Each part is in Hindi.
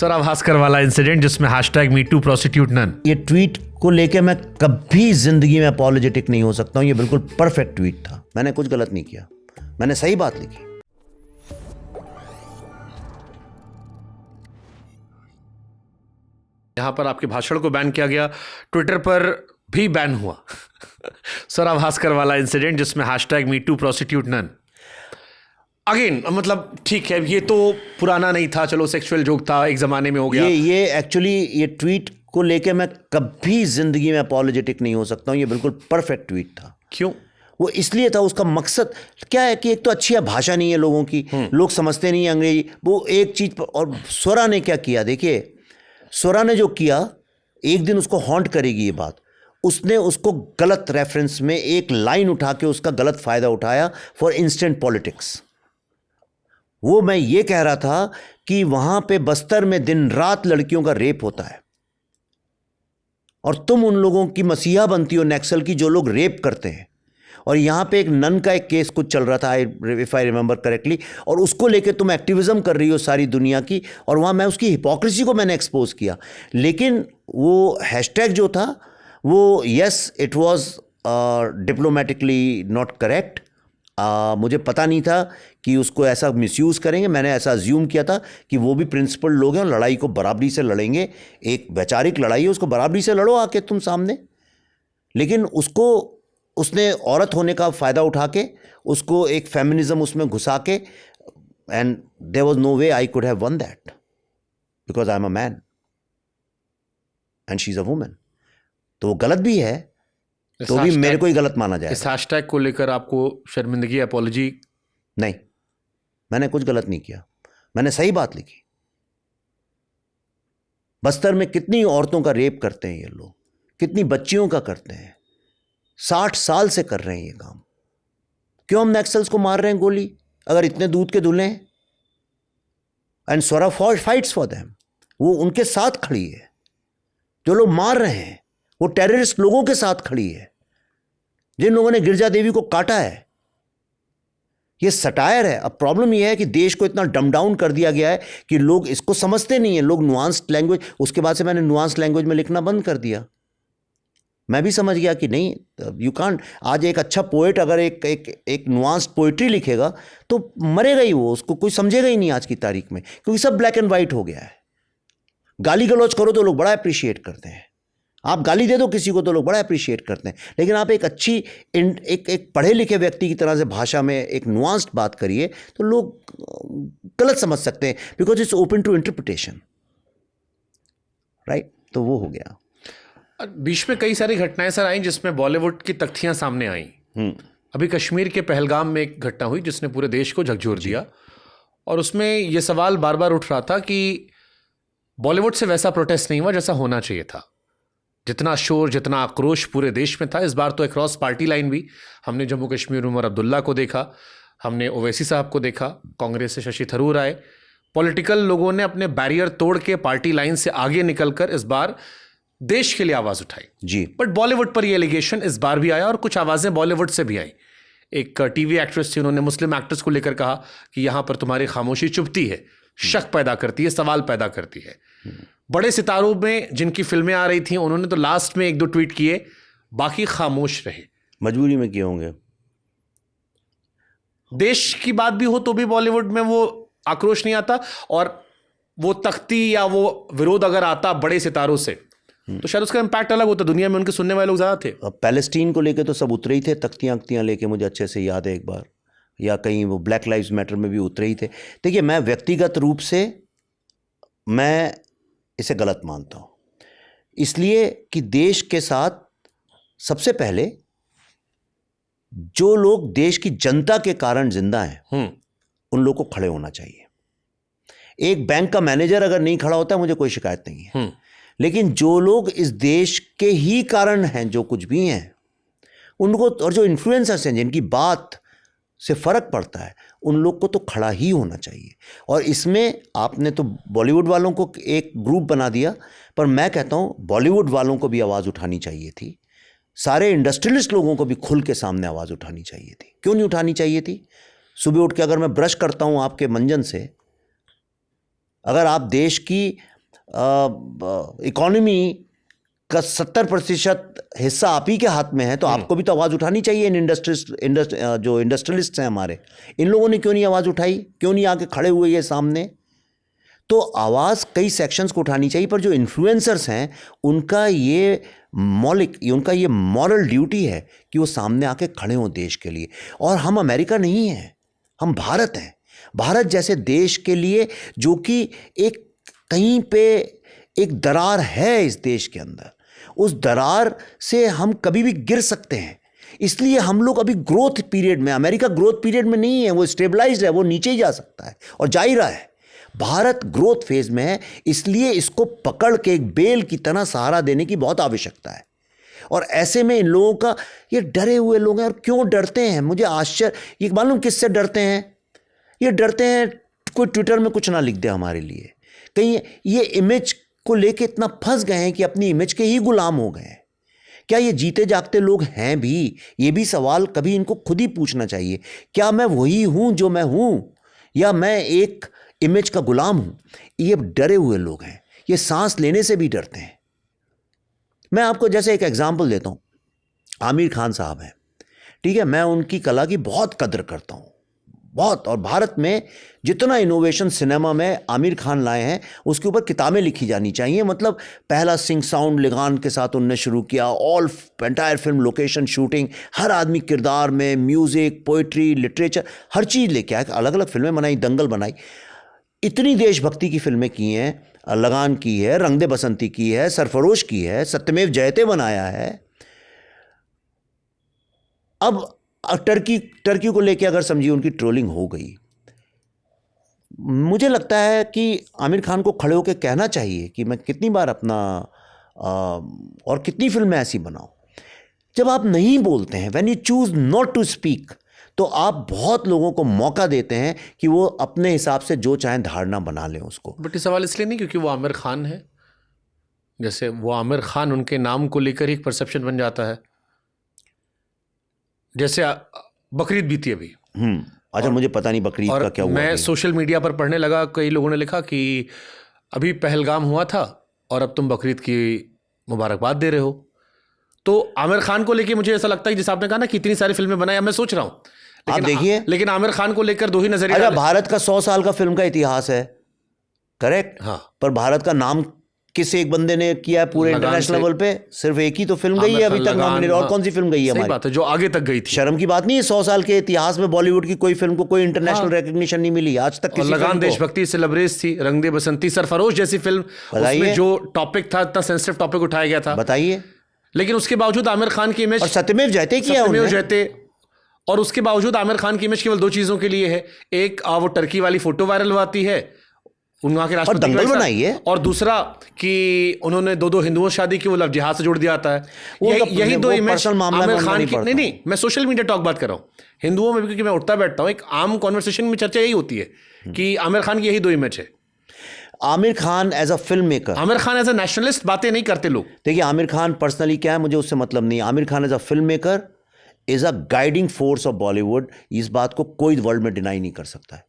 सर भास्कर वाला इंसिडेंट जिसमें हैशटैग मीटू प्रोसिक्यूट नन, ये ट्वीट को लेके मैं कभी जिंदगी में अपॉलोजेटिक नहीं हो सकता हूँ। ये बिल्कुल परफेक्ट ट्वीट था, मैंने कुछ गलत नहीं किया, मैंने सही बात लिखी। यहाँ पर आपके भाषण को बैन किया गया, ट्विटर पर भी बैन हुआ। सर भास्कर वाला इंसिडेंट जिसमें hashtag me too prosecute none, again मतलब ठीक है, ये तो पुराना नहीं था, चलो सेक्सुअल जोक था, एक जमाने में हो गया। ये एक्चुअली ये ट्वीट को लेके मैं कभी जिंदगी में अपॉलोजेटिक नहीं हो सकता हूँ। ये बिल्कुल परफेक्ट ट्वीट था। क्यों? वो इसलिए था, उसका मकसद क्या है कि एक तो अच्छी भाषा नहीं है लोगों की, लोग समझते नहीं है अंग्रेजी, वो एक चीज पर। और स्वरा ने क्या किया, देखिए स्वरा ने जो किया, एक दिन उसको हॉन्ट करेगी ये बात। उसने उसको गलत रेफरेंस में एक लाइन उठा के उसका गलत फायदा उठाया फॉर इंस्टेंट पॉलिटिक्स। वो मैं ये कह रहा था कि वहां पे बस्तर में दिन रात लड़कियों का रेप होता है और तुम उन लोगों की मसीहा बनती हो नक्सल की जो लोग रेप करते हैं। और यहां पे एक नन का एक केस कुछ चल रहा था, इफ आई रिमेंबर करेक्टली, और उसको लेके तुम एक्टिविज्म कर रही हो सारी दुनिया की, और वहां मैं उसकी हिपोक्रेसी को मैंने एक्सपोज किया। लेकिन वो हैशटैग जो था वो, yes it was diplomatically not correct. मुझे पता नहीं था कि उसको ऐसा मिसयूज़ करेंगे। मैंने ऐसा अज्यूम किया था कि वो भी प्रिंसिपल लोग हैं और लड़ाई को बराबरी से लड़ेंगे। एक वैचारिक लड़ाई है, उसको बराबरी से लड़ो आके तुम सामने। लेकिन उसको, उसने औरत होने का फ़ायदा उठा के उसको एक फेमिनिज्म उसमें घुसा के, and there was no way I could have won that because I am a man and she is a woman. तो वो गलत भी है, तो भी मेरे को ही गलत माना जाए। इस हैशटैग को लेकर आपको शर्मिंदगी, अपॉलॉजी? नहीं, मैंने कुछ गलत नहीं किया, मैंने सही बात लिखी। बस्तर में कितनी औरतों का रेप करते हैं ये लोग, कितनी बच्चियों का करते हैं, 60 साल से कर रहे हैं ये काम। क्यों हम नक्सल्स को मार रहे हैं गोली, अगर इतने दूध के दूल्हे हैं? And Swara fights for them, वो उनके साथ खड़ी है। जो लोग मार रहे हैं वो टेररिस्ट लोगों के साथ खड़ी है, जिन लोगों ने गिरजा देवी को काटा है। ये सटायर है। अब प्रॉब्लम यह है कि देश को इतना डम डाउन कर दिया गया है कि लोग इसको समझते नहीं है। लोग नुआंस्ड लैंग्वेज, उसके बाद से मैंने नुआंस्ड लैंग्वेज में लिखना बंद कर दिया। मैं भी समझ गया कि नहीं, यू कांट। आज एक अच्छा पोएट अगर एक नुआंस्ड पोइट्री लिखेगा तो मरेगा ही वो, उसको कोई समझेगा ही नहीं आज की तारीख में, क्योंकि सब ब्लैक एंड वाइट हो गया है। गाली गलौज करो तो लोग बड़ा अप्रिशिएट करते हैं, आप गाली दे दो किसी को तो लोग बड़ा अप्रिशिएट करते हैं। लेकिन आप एक अच्छी एक पढ़े लिखे व्यक्ति की तरह से भाषा में एक नुआंस्ड बात करिए तो लोग गलत समझ सकते हैं, because it's open to interpretation, right. तो वो हो गया। बीच में कई सारी घटनाएं सर आई जिसमें बॉलीवुड की तख्तियां सामने आई। अभी कश्मीर के पहलगाम में एक घटना हुई जिसने पूरे देश को झकझोर दिया, और उसमें यह सवाल बार बार उठ रहा था कि बॉलीवुड से वैसा प्रोटेस्ट नहीं हुआ जैसा होना चाहिए था। जितना शोर, जितना आक्रोश पूरे देश में था, इस बार तो अक्रॉस पार्टी लाइन भी हमने जम्मू कश्मीर में उमर अब्दुल्ला को देखा, हमने ओवैसी साहब को देखा, कांग्रेस से शशि थरूर आए। पॉलिटिकल लोगों ने अपने बैरियर तोड़ के पार्टी लाइन से आगे निकलकर इस बार देश के लिए आवाज़ उठाई जी। बट बॉलीवुड पर ये एलिगेशन इस बार भी आया और कुछ आवाज़ें बॉलीवुड से भी आई। एक टीवी एक्ट्रेस थी, उन्होंने मुस्लिम एक्ट्रेस को लेकर कहा कि यहाँ पर तुम्हारी खामोशी चुभती है, शक पैदा करती है, सवाल पैदा करती है। बड़े सितारों में जिनकी फिल्में आ रही थी उन्होंने तो लास्ट में 1-2 ट्वीट किए, बाकी खामोश रहे। मजबूरी में किए होंगे। देश की बात भी हो तो भी बॉलीवुड में वो आक्रोश नहीं आता, और वो तख्ती या वो विरोध अगर आता बड़े सितारों से तो शायद उसका इम्पैक्ट अलग होता, दुनिया में उनके सुनने वाले लोग ज़्यादा थे। अब पैलेस्टीन को लेके तो सब उतरे ही थे, तख्तियाँ लेके, मुझे अच्छे से याद है एक बार, या कहीं वो ब्लैक लाइव्स मैटर में भी उतरे ही थे। देखिए, मैं व्यक्तिगत रूप से मैं इसे गलत मानता हूँ, इसलिए कि देश के साथ सबसे पहले जो लोग देश की जनता के कारण जिंदा हैं उन लोग को खड़े होना चाहिए। एक बैंक का मैनेजर अगर नहीं खड़ा होता है मुझे कोई शिकायत नहीं है, लेकिन जो लोग इस देश के ही कारण हैं, जो कुछ भी हैं उनको, और जो इन्फ्लुएंसर्स हैं जिनकी बात से फ़र्क पड़ता है, उन लोग को तो खड़ा ही होना चाहिए। और इसमें आपने तो बॉलीवुड वालों को एक ग्रुप बना दिया, पर मैं कहता हूँ बॉलीवुड वालों को भी आवाज़ उठानी चाहिए थी। सारे इंडस्ट्रियलिस्ट लोगों को भी खुल के सामने आवाज़ उठानी चाहिए थी। क्यों नहीं उठानी चाहिए थी? सुबह उठ के अगर मैं ब्रश करता हूँ आपके मंजन से, अगर आप देश की इकोनॉमी का 70% हिस्सा आप ही के हाथ में है, तो आपको भी तो आवाज़ उठानी चाहिए। इन जो इंडस्ट्रियलिस्ट हैं हमारे, इन लोगों ने क्यों नहीं आवाज़ उठाई, क्यों नहीं आके खड़े हुए ये सामने? तो आवाज़ कई सेक्शंस को उठानी चाहिए, पर जो इन्फ्लुएंसर्स हैं उनका ये उनका ये मॉरल ड्यूटी है कि वो सामने आके खड़े हों देश के लिए। और हम अमेरिका नहीं हैं, हम भारत हैं। भारत जैसे देश के लिए, जो कि एक कहीं पे एक दरार है इस देश के अंदर, उस दरार से हम कभी भी गिर सकते हैं। इसलिए हम लोग अभी ग्रोथ पीरियड में, अमेरिका ग्रोथ पीरियड में नहीं है, वो स्टेबलाइज्ड है, वो नीचे ही जा सकता है और जा ही रहा है। भारत ग्रोथ फेज में है, इसलिए इसको पकड़ के एक बेल की तरह सहारा देने की बहुत आवश्यकता है। और ऐसे में इन लोगों का, ये डरे हुए लोग हैं। और क्यों डरते हैं, मुझे आश्चर्य, ये मालूम किससे डरते हैं? ये डरते हैं कोई ट्विटर में कुछ ना लिख दे हमारे लिए, कहीं ये इमेज को लेके इतना फंस गए हैं कि अपनी इमेज के ही गुलाम हो गए हैं। क्या ये जीते जागते लोग हैं भी? ये भी सवाल कभी इनको खुद ही पूछना चाहिए। क्या मैं वही हूं जो मैं हूं, या मैं एक इमेज का गुलाम हूं? ये डरे हुए लोग हैं, ये सांस लेने से भी डरते हैं। मैं आपको जैसे एक एग्जांपल देता हूं, आमिर खान साहब हैं, ठीक है, मैं उनकी कला की बहुत कदर करता हूं, बहुत। और भारत में जितना इनोवेशन सिनेमा में आमिर खान लाए हैं, उसके ऊपर किताबें लिखी जानी चाहिए। मतलब पहला सिंह साउंड लिगान के साथ उनने शुरू किया, एंटायर फिल्म लोकेशन शूटिंग, हर आदमी किरदार में, म्यूज़िक, पोइट्री, लिटरेचर, हर चीज़ लेके आए, अलग अलग फिल्में बनाई, दंगल बनाई, इतनी देशभक्ति की फिल्में की हैं, लगान की है, रंग दे बसंती की है, सरफरोश की है, सत्यमेव जयते बनाया है। अब टर्की को लेके अगर समझिए उनकी ट्रोलिंग हो गई, मुझे लगता है कि आमिर खान को खड़े होकर कहना चाहिए कि मैं कितनी बार अपना और कितनी फिल्में ऐसी बनाऊं। जब आप नहीं बोलते हैं, when you choose not to speak, तो आप बहुत लोगों को मौका देते हैं कि वो अपने हिसाब से जो चाहें धारणा बना लें उसको। बट ये सवाल इसलिए नहीं क्योंकि वो आमिर खान है, जैसे वो आमिर खान, उनके नाम को लेकर ही एक परसेप्शन बन जाता है। जैसे बकरीद बीती अभी, अच्छा, मुझे पता नहीं बकरीद का क्या हुआ। मैं सोशल मीडिया पर पढ़ने लगा, कई लोगों ने लिखा कि अभी पहलगाम हुआ था और अब तुम बकरीद की मुबारकबाद दे रहे हो। तो आमिर खान को लेके मुझे ऐसा लगता है, जैसे आपने कहा ना कि इतनी सारी फिल्में बनाई, मैं सोच रहा हूँ, आप देखिए, लेकिन आमिर खान को लेकर दो ही नजरिए। अच्छा, भारत का 100 साल का फिल्म का इतिहास है, करेक्ट, हाँ, पर भारत का नाम किस एक बंदे ने किया है पूरे इंटरनेशनल लेवल पे? सिर्फ एक ही तो फिल्म गई है अभी तक नॉमिनेट, और कौन सी फिल्म गई है हमारी? बात है, जो आगे तक गई थी। शर्म की बात नहीं है, 100 साल के इतिहास में बॉलीवुड की कोई फिल्म को कोई इंटरनेशनल रिकग्निशन नहीं मिली आज तक किसी। लगान देशभक्ति से लबरेज थी, रंग दे बसंती, सरफरोश जैसी फिल्म, उसमें जो टॉपिक था, इतना सेंसिटिव टॉपिक उठाया गया था, बताइए। लेकिन उसके बावजूद आमिर खान की इमेज, और सत्यमेव जयते किया उन्होंने, और उसके बावजूद आमिर खान की इमेज केवल दो चीजों के लिए है। एक, वो टर्की वाली फोटो वायरल हुआती है उनका के राष्ट्रपति, दंगल बनाई है, और दूसरा कि उन्होंने दो हिंदुओं से शादी की, वो लव जिहाद से जोड़ दिया जाता है। यही दो इमेज आमिर खान की। नहीं, मैं सोशल मीडिया टॉक बात कर रहा हूं, हिंदुओं में भी, क्योंकि मैं उठता बैठता हूं, एक आम कॉन्वर्सेशन में चर्चा यही होती है कि आमिर खान की यही दो इमेज है। Aamir Khan as a film maker, Aamir Khan as a nationalist बातें नहीं करते लोग। देखिए, आमिर खान पर्सनली क्या है मुझे उससे मतलब नहीं। Aamir Khan as a film maker is a guiding force of Bollywood, इस बात को कोई वर्ल्ड में डिनाई नहीं कर सकता है।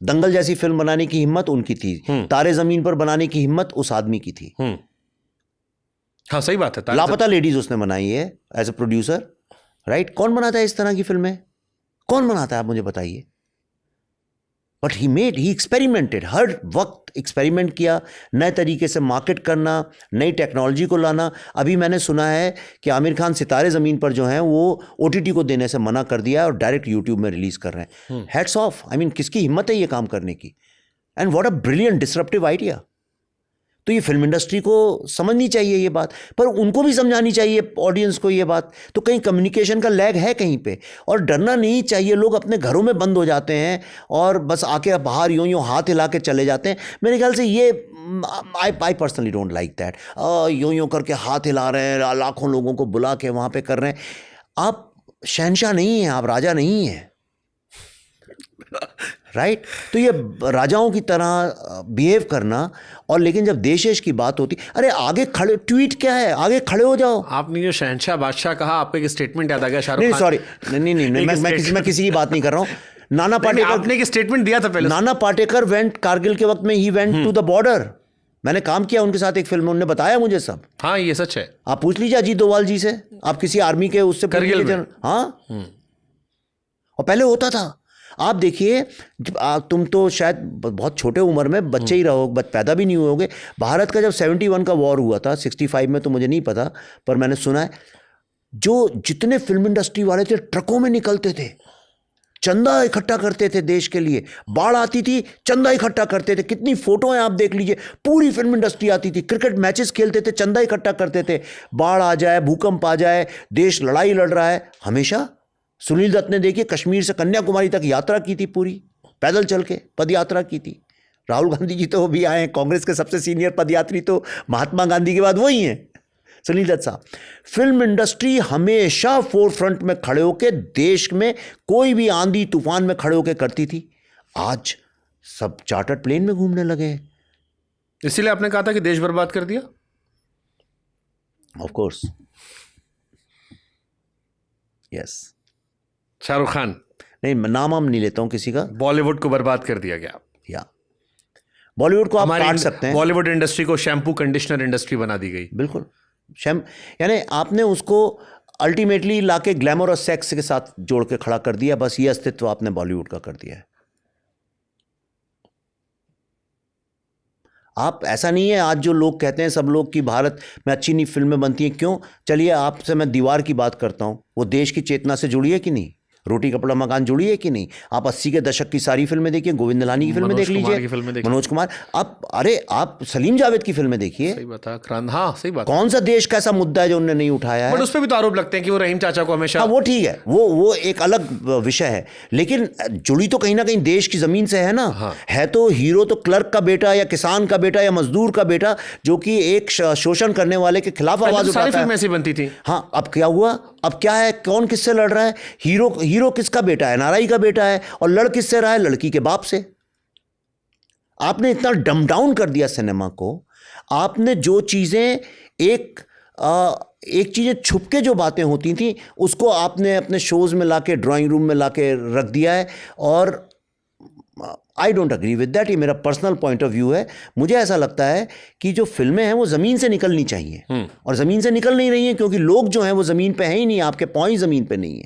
दंगल जैसी फिल्म बनाने की हिम्मत उनकी थी, तारे जमीन पर बनाने की हिम्मत उस आदमी की थी। हाँ, सही बात है। लापता लेडीज उसने बनाई है एज अ प्रोड्यूसर, राइट। कौन बनाता है इस तरह की फिल्में? कौन बनाता है, आप मुझे बताइए। बट ही एक्सपेरिमेंटेड, हर वक्त एक्सपेरिमेंट किया, नए तरीके से मार्केट करना, नई टेक्नोलॉजी को लाना। अभी मैंने सुना है कि आमिर खान सितारे ज़मीन पर जो हैं वो OTT को देने से मना कर दिया है और डायरेक्ट यूट्यूब में रिलीज़ कर रहे हैं। हैट्स ऑफ, आई मीन, किसकी हिम्मत है ये काम करने की? And what a brilliant disruptive idea. तो ये फिल्म इंडस्ट्री को समझनी चाहिए ये बात, पर उनको भी समझानी चाहिए ऑडियंस को ये बात। तो कहीं कम्युनिकेशन का लैग है कहीं पे, और डरना नहीं चाहिए। लोग अपने घरों में बंद हो जाते हैं और बस आके बाहर यूं हाथ हिला के चले जाते हैं। मेरे ख्याल से ये I personally don't like that. यूं करके हाथ हिला रहे हैं, लाखों लोगों को बुला के वहाँ पे कर रहे हैं। आप शहनशाह नहीं हैं, आप राजा नहीं हैं, राइट। तो ये राजाओं की तरह बिहेव करना, और लेकिन जब देश की बात होती, अरे आगे खड़े, ट्वीट क्या है, आगे खड़े हो जाओ। आपने जो शहनशाह बादशाह कहा, आपको एक स्टेटमेंट याद आ गया शाहरुख खान। नहीं, सॉरी, नहीं, मैं किसी की बात नहीं कर रहा हूँ। नाना पाटेकर, आपने एक स्टेटमेंट दिया था पहले। नाना पाटेकर वेंट कारगिल के वक्त में, he went to the border, मैंने काम किया उनके साथ एक फिल्म में, उन्होंने बताया मुझे सब। हाँ ये सच है। आप पूछ लीजिए अजीत डोभाल जी से, आप किसी आर्मी के उससे पूछ करगिल लीजिए। में। हाँ, और पहले होता था। आप देखिए, तुम तो शायद बहुत छोटे उम्र में बच्चे ही रहो, पैदा भी नहीं हुए होगे। भारत का जब 71 का वॉर हुआ था, 65 में तो मुझे नहीं पता, पर मैंने सुना है, जो जितने फिल्म इंडस्ट्री वाले थे ट्रकों में निकलते थे, चंदा इकट्ठा करते थे देश के लिए। बाढ़ आती थी, चंदा इकट्ठा करते थे। कितनी फोटो हैं आप देख लीजिए, पूरी फिल्म इंडस्ट्री आती थी। क्रिकेट मैचेस खेलते थे, चंदा इकट्ठा करते थे। बाढ़ आ जाए, भूकंप आ जाए, देश लड़ाई लड़ रहा है, हमेशा सुनील दत्त ने देखिए कश्मीर से कन्याकुमारी तक यात्रा की थी, पूरी पैदल चल के पद यात्रा की थी। राहुल गांधी जी तो भी आए हैं, कांग्रेस के सबसे सीनियर पदयात्री तो महात्मा गांधी के बाद वही हैं, सुनील दत्त साहब। फिल्म इंडस्ट्री हमेशा फोर फ्रंट में खड़े होकर देश में कोई भी आंधी तूफान में खड़े होकर करती थी। आज सब चार्टर्ड प्लेन में घूमने लगे हैं। इसीलिए आपने कहा था कि देश बर्बाद कर दिया। Of course, yes. Shahrukh Khan, नहीं, नाम हम नहीं लेता हूं किसी का। बॉलीवुड को बर्बाद कर दिया गया। या बॉलीवुड को आप काट सकते हैं। बॉलीवुड इंडस्ट्री को शैम्पू कंडीशनर इंडस्ट्री बना दी गई। बिल्कुल, यानी आपने उसको अल्टीमेटली लाके ग्लैमर और सेक्स के साथ जोड़ के खड़ा कर दिया। बस ये अस्तित्व आपने बॉलीवुड का कर दिया है। आप, ऐसा नहीं है आज जो लोग कहते हैं सब लोग कि भारत में अच्छी नहीं फिल्में बनती हैं, क्यों? चलिए आपसे मैं दीवार की बात करता हूँ, वो देश की चेतना से जुड़ी है कि नहीं? रोटी कपड़ा मकान जुड़ी है कि नहीं? आप 80 के दशक की सारी फिल्में देखिए, गोविंद निलानी की फिल्में देख लीजिए, मनोज कुमार, आप सलीम जावेद की फिल्में देखिए। सही बात है, हाँ सही बात। कौन सा देश का ऐसा मुद्दा है जो उन्होंने नहीं उठाया है? बट उस पर भी तो आरोप लगते हैं कि वो रहीम चाचा को हमेशा। हाँ, वो ठीक है, वो एक अलग विषय है, लेकिन जुड़ी तो कहीं ना कहीं देश की जमीन से है ना। हाँ। है तो हीरो तो क्लर्क का बेटा या किसान का बेटा या मजदूर का बेटा, जो कि एक शोषण करने वाले के खिलाफ आवाज उठाता है। सारी फिल्में ऐसी बनती थी। हाँ, अब क्या हुआ? अब क्या है? कौन किससे लड़ रहा है? हीरो किसका बेटा है? नाराई का बेटा है। और लड़ किससे रहा है? लड़की के बाप से। आपने इतना डम डाउन कर दिया सिनेमा को। आपने जो चीजें एक चीजें छुपके जो बातें होती थी, उसको आपने अपने शोज में लाके, ड्राइंग रूम में लाके रख दिया है। और I don't agree with that. ये मेरा पर्सनल पॉइंट ऑफ व्यू है। मुझे ऐसा लगता है कि जो फिल्में हैं वो ज़मीन से निकलनी चाहिए, और ज़मीन से निकल नहीं रही हैं क्योंकि लोग जो हैं वो ज़मीन पे हैं ही नहीं। आपके पाँव ही ज़मीन पे नहीं है।